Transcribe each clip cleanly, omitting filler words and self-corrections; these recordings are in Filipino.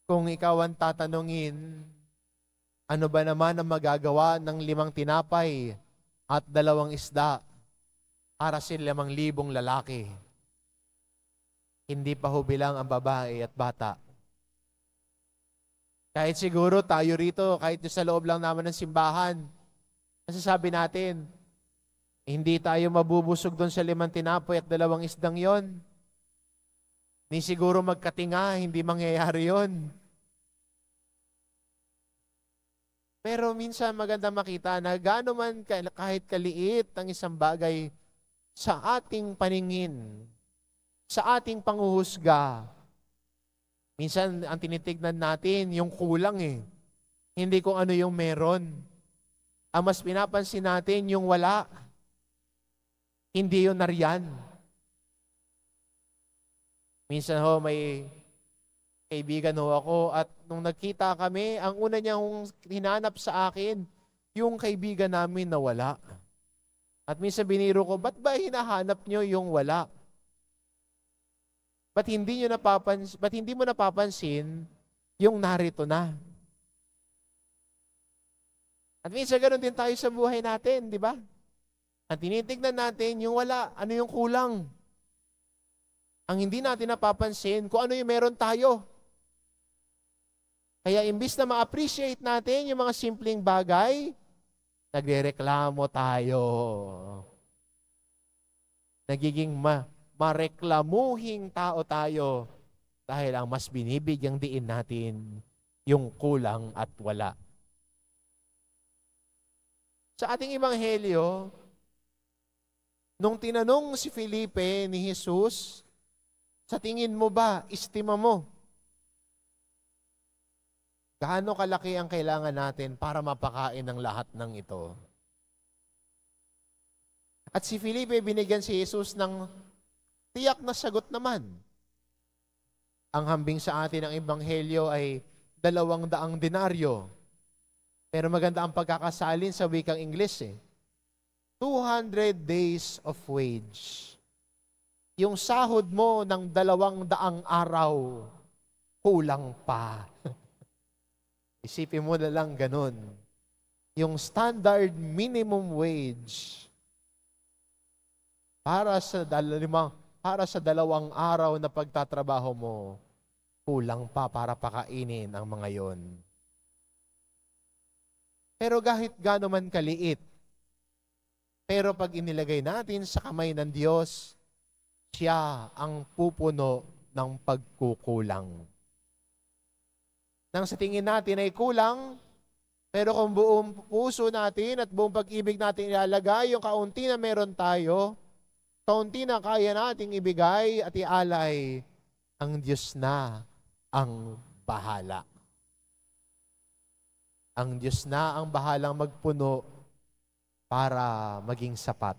Kung ikaw ang tatanungin, ano ba naman ang magagawa ng 5 tinapay at 2 isda para sa 5,000 lalaki? Hindi pa ho bilang ang babae at bata. Kahit siguro tayo rito, kahit sa loob lang naman ng simbahan, masasabi natin, hindi tayo mabubusog doon sa 5 tinapay at 2 isdang yon. Ni siguro magkatinga, hindi mangyayari yon. Pero minsan maganda makita na gaano man kahit kaliit ang isang bagay sa ating paningin, sa ating panghuhusga. Minsan ang tinitignan natin yung kulang hindi kung ano yung meron. Ang mas pinapansin natin yung wala, hindi yung nariyan. Minsan may kaibigan ako at nung nagkita kami, ang una niyang hinanap sa akin, yung kaibigan namin na wala. At minsan biniro ko, ba't ba hinahanap niyo yung wala? Ba't hindi mo napapansin yung narito na? At minsan ganoon din tayo sa buhay natin, di ba? Ang tinitignan natin yung wala, ano yung kulang. Ang hindi natin napapansin kung ano yung meron tayo. Kaya imbis na ma-appreciate natin yung mga simpleng bagay, nagrereklamo tayo. Nagiging mareklamuhing tao tayo dahil ang mas binibigyang diin natin yung kulang at wala. Sa ating ebanghelyo, nung tinanong si Felipe ni Jesus, sa tingin mo ba, estima mo, gaano kalaki ang kailangan natin para mapakain ng lahat ng ito? At si Felipe, binigyan si Jesus ng tiyak na sagot naman. Ang hambing sa atin ng ebanghelyo ay 200 denaryo. Pero maganda ang pagkakasalin sa wikang Ingles 200 days of wage. Yung sahod mo ng 200 araw, kulang pa. Isipin mo na lang ganun. Yung standard minimum wage para sa 2 araw na pagtatrabaho mo, kulang pa para pakainin ang mga yon. Pero kahit gaano man kaliit, pero pag inilagay natin sa kamay ng Diyos, siya ang pupuno ng pagkukulang. Nang sa tingin natin ay kulang, pero kung buong puso natin at buong pag-ibig natin ilalagay yung kaunti na meron tayo, kaunti na kaya nating ibigay at ialay, ang Diyos na ang bahala. Ang Diyos na ang bahalang magpuno para maging sapat.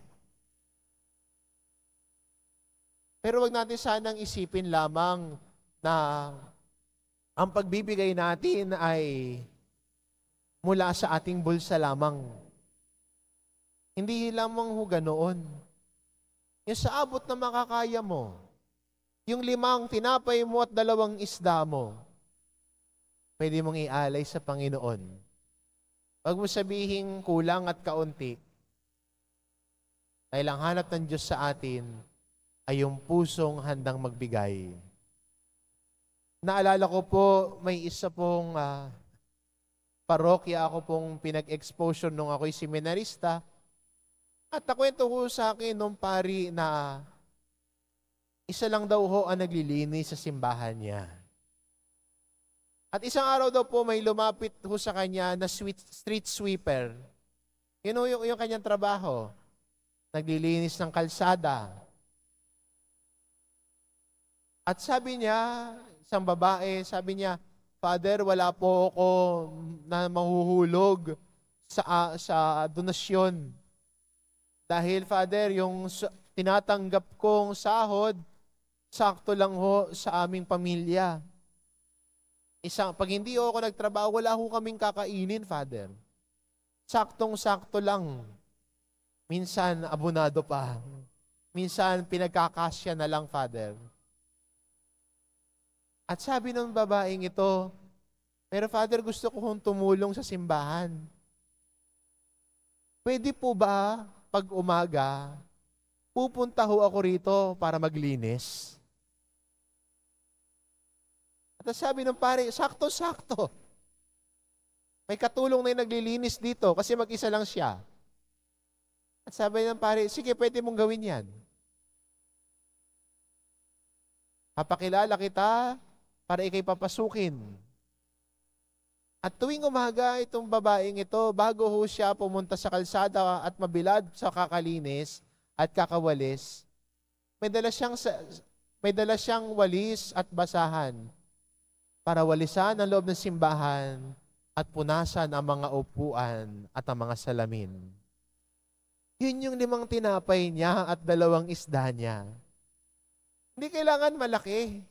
Pero wag natin sanang isipin lamang na ang pagbibigay natin ay mula sa ating bulsa lamang. Hindi lamang ho ganoon. Yung sa abot na makakaya mo, yung 5 tinapay mo at 2 isda mo, pwede mong ialay sa Panginoon. Wag mo sabihin kulang at kaunti. Dahil ang hanap ng Diyos sa atin ay yung pusong handang magbigay. Naalala ko po, may isa pong parokya ako pong pinag-exposure nung ako'y seminarista. At nakwento ko sa akin nung pari na isa lang daw ho ang naglilinis sa simbahan niya. At isang araw daw po may lumapit ho sa kanya na street sweeper. Yun yung kanyang trabaho. Naglilinis ng kalsada. At sabi niya, isang babae, sabi niya, Father, wala po ako na mahuhulog sa donasyon. Dahil, Father, yung tinatanggap kong sahod, sakto lang ho sa aming pamilya. Pag hindi ako nagtrabaho, wala ho kaming kakainin, Father. Saktong-sakto lang. Minsan, abonado pa. Minsan, pinagkakasya na lang, Father. At sabi ng babaeng ito, pero Father, gusto ko hong tumulong sa simbahan. Pwede po ba pag umaga, pupunta ho ako rito para maglinis? At sabi ng pare, sakto-sakto. May katulong na yung naglilinis dito kasi mag-isa lang siya. At sabi ng pare, sige, pwede mong gawin yan. Papakilala kita para ikay papasukin. At tuwing umaga, itong babaeng ito, bago ho siya pumunta sa kalsada at mabilad sa kakalinis at kakawalis, may dala siyang walis at basahan para walisan ang loob ng simbahan at punasan ang mga upuan at ang mga salamin. Yun yung 5 tinapay niya at 2 isda niya. Hindi kailangan malaki.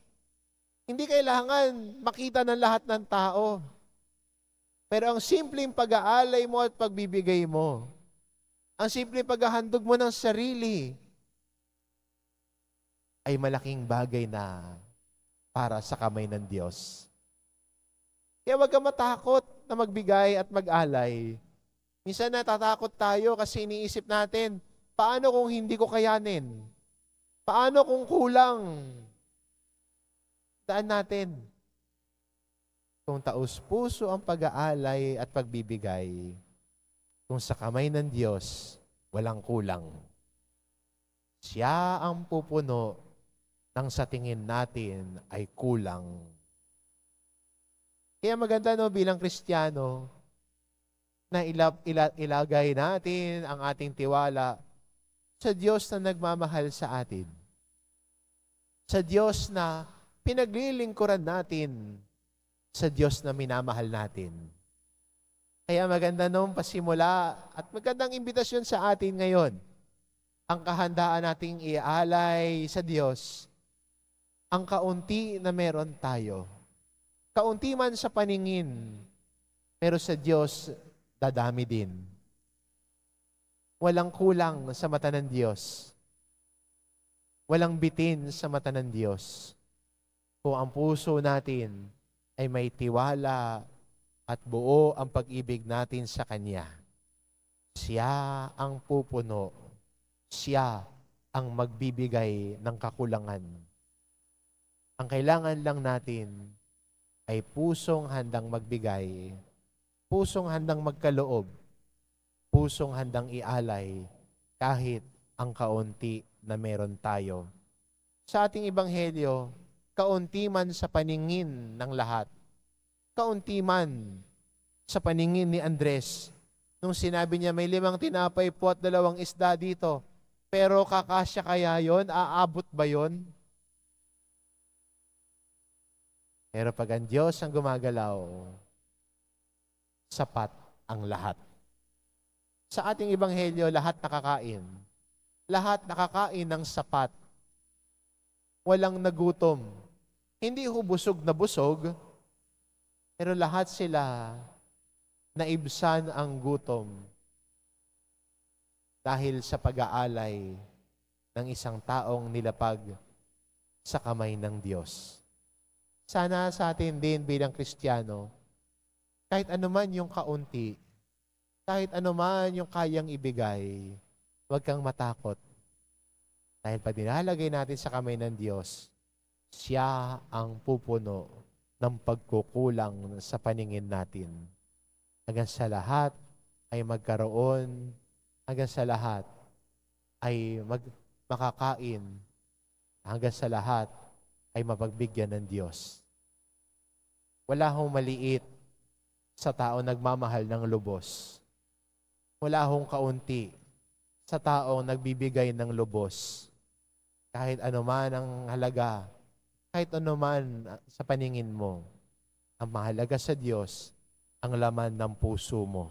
Hindi kailangan makita ng lahat ng tao. Pero ang simpleng pag-aalay mo at pagbibigay mo, ang simpleng paghahandog mo ng sarili, ay malaking bagay na para sa kamay ng Diyos. Kaya huwag kang matakot na magbigay at mag-alay. Minsan natatakot tayo kasi iniisip natin, paano kung hindi ko kayanin? Paano kung kulang? Daan natin. Kung taos-puso ang pag-aalay at pagbibigay, kung sa kamay ng Diyos, walang kulang. Siya ang pupuno ng sa tingin natin ay kulang. Kaya maganda bilang Kristiyano, na ilagay natin ang ating tiwala sa Diyos na nagmamahal sa atin. Sa Diyos na pinaglilingkuran natin. Sa Diyos na minamahal natin. Kaya maganda pasimula at magandang imbitasyon sa atin ngayon. Ang kahandaan nating ialay sa Diyos, ang kaunti na meron tayo. Kaunti man sa paningin, pero sa Diyos, dadami din. Walang kulang sa mata ng Diyos. Walang bitin sa mata ng Diyos. Kung ang puso natin ay may tiwala at buo ang pag-ibig natin sa Kanya, siya ang pupuno. Siya ang magbibigay ng kakulangan. Ang kailangan lang natin ay pusong handang magbigay, pusong handang magkaloob, pusong handang ialay kahit ang kaunti na meron tayo. Sa ating ebanghelyo, kaunti man sa paningin ng lahat, kaunti man sa paningin ni Andres, nung sinabi niya may 5 tinapay po at 2 isda dito, pero kakasya kaya yon? Aabot ba yon? Pero pag ang Diyos ang gumagalaw, sapat ang lahat. Sa ating ebanghelyo, lahat nakakain. Lahat nakakain ng sapat. Walang nagutom. Hindi busog na busog, pero lahat sila naibsan ang gutom dahil sa pag-aalay ng isang taong nilapag sa kamay ng Diyos. Sana sa atin din bilang Kristiyano, kahit anuman yung kaunti, kahit anuman yung kayang ibigay, huwag kang matakot. Dahil pag dinalagay natin sa kamay ng Diyos, siya ang pupuno ng pagkukulang sa paningin natin. Hanggang sa lahat ay magkaroon, hanggang sa lahat ay makakain, hanggang sa lahat ay mapagbigyan ng Diyos. Wala hong maliit sa tao nagmamahal ng lubos. Wala hong kaunti sa taong nagbibigay ng lubos. Kahit anuman ang halaga, kahit anuman sa paningin mo, ang mahalaga sa Diyos, ang laman ng puso mo.